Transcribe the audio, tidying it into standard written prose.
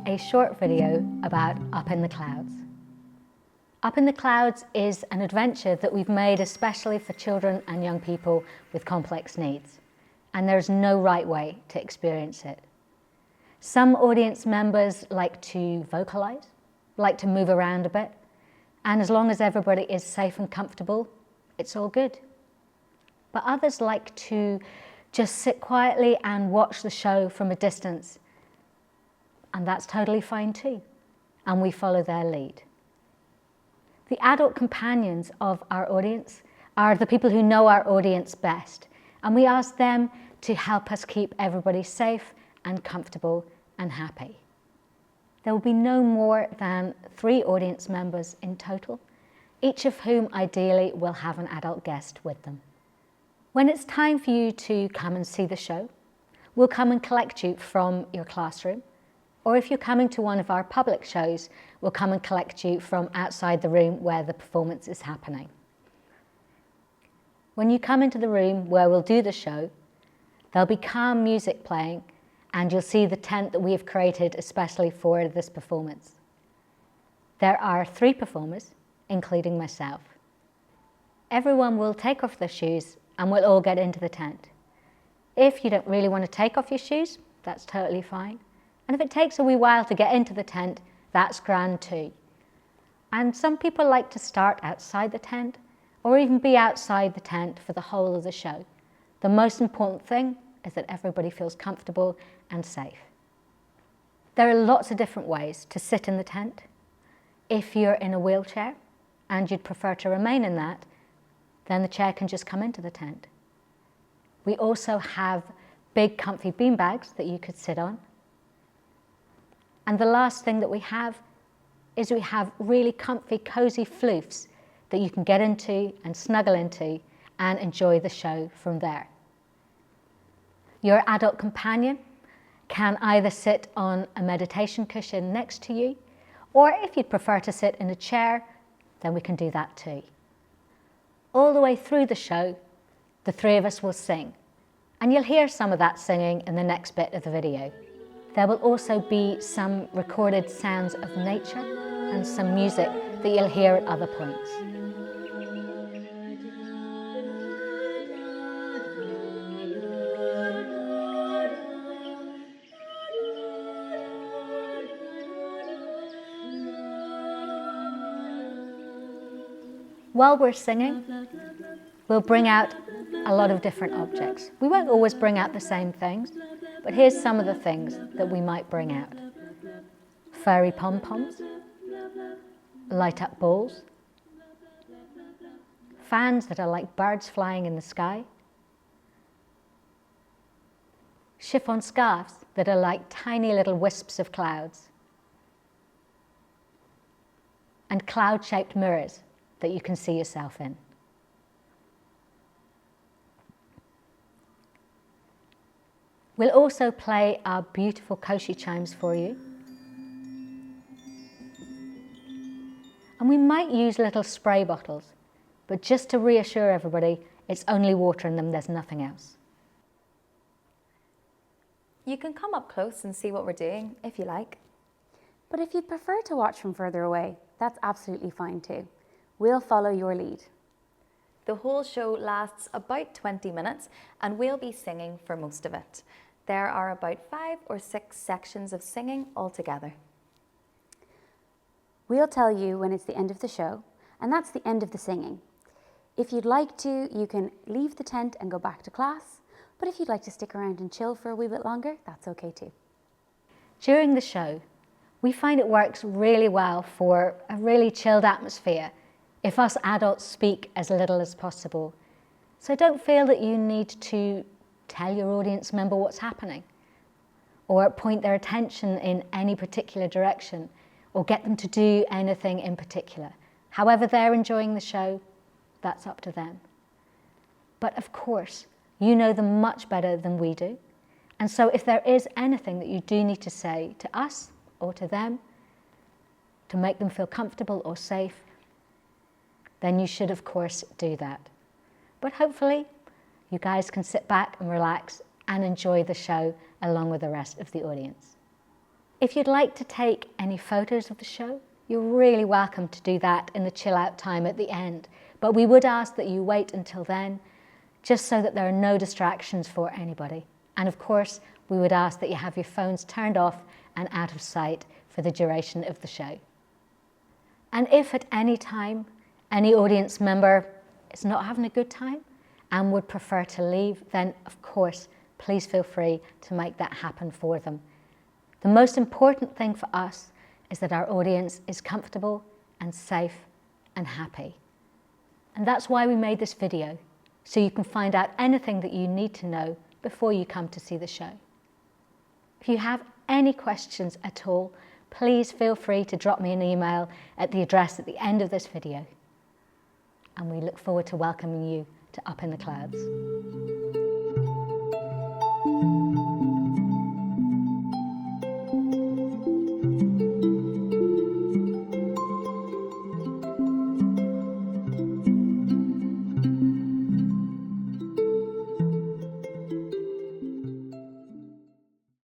a short video about Up in the Clouds. Up in the Clouds is an adventure that we've made especially for children and young people with complex needs, and there's no right way to experience it. Some audience members like to vocalise, like to move around a bit, and as long as everybody is safe and comfortable, it's all good. But others like to just sit quietly and watch the show from a distance, and that's totally fine too, and we follow their lead. The adult companions of our audience are the people who know our audience best, and we ask them to help us keep everybody safe and comfortable and happy. There will be no more than 3 audience members in total, each of whom ideally will have an adult guest with them. When it's time for you to come and see the show, we'll come and collect you from your classroom, or if you're coming to one of our public shows, we'll come and collect you from outside the room where the performance is happening. When you come into the room where we'll do the show, there'll be calm music playing, and you'll see the tent that we have created especially for this performance. There are 3 performers, including myself. Everyone will take off their shoes and we'll all get into the tent. If you don't really want to take off your shoes, that's totally fine. And if it takes a wee while to get into the tent, that's grand too. And some people like to start outside the tent or even be outside the tent for the whole of the show. The most important thing is that everybody feels comfortable and safe. There are lots of different ways to sit in the tent. If you're in a wheelchair and you'd prefer to remain in that, then the chair can just come into the tent. We also have big comfy beanbags that you could sit on. And the last thing that we have is we have really comfy, cozy floofs that you can get into and snuggle into and enjoy the show from there. Your adult companion can either sit on a meditation cushion next to you, or if you'd prefer to sit in a chair, then we can do that too. All the way through the show, the 3 of us will sing, and you'll hear some of that singing in the next bit of the video. There will also be some recorded sounds of nature and some music that you'll hear at other points. While we're singing, we'll bring out a lot of different objects. We won't always bring out the same things, but here's some of the things that we might bring out. Furry pom-poms, light up balls, fans that are like birds flying in the sky, chiffon scarves that are like tiny little wisps of clouds, and cloud-shaped mirrors that you can see yourself in. We'll also play our beautiful Koshi chimes for you. And we might use little spray bottles, but just to reassure everybody, it's only water in them, there's nothing else. You can come up close and see what we're doing if you like. But if you'd prefer to watch from further away, that's absolutely fine too. We'll follow your lead. The whole show lasts about 20 minutes and we'll be singing for most of it. There are about 5 or 6 sections of singing altogether. We'll tell you when it's the end of the show, and that's the end of the singing. If you'd like to, you can leave the tent and go back to class, but if you'd like to stick around and chill for a wee bit longer, that's okay too. During the show, we find it works really well for a really chilled atmosphere if us adults speak as little as possible. So don't feel that you need to tell your audience member what's happening, or point their attention in any particular direction, or get them to do anything in particular. However they're enjoying the show, that's up to them. But of course, you know them much better than we do. And so if there is anything that you do need to say to us or to them to make them feel comfortable or safe, then you should of course do that. But hopefully you guys can sit back and relax and enjoy the show along with the rest of the audience. If you'd like to take any photos of the show, you're really welcome to do that in the chill out time at the end. But we would ask that you wait until then, just so that there are no distractions for anybody. And of course, we would ask that you have your phones turned off and out of sight for the duration of the show. And if at any time any audience member is not having a good time and would prefer to leave, then of course, please feel free to make that happen for them. The most important thing for us is that our audience is comfortable and safe and happy. And that's why we made this video, so you can find out anything that you need to know before you come to see the show. If you have any questions at all, please feel free to drop me an email at the address at the end of this video. And we look forward to welcoming you to Up in the Clouds.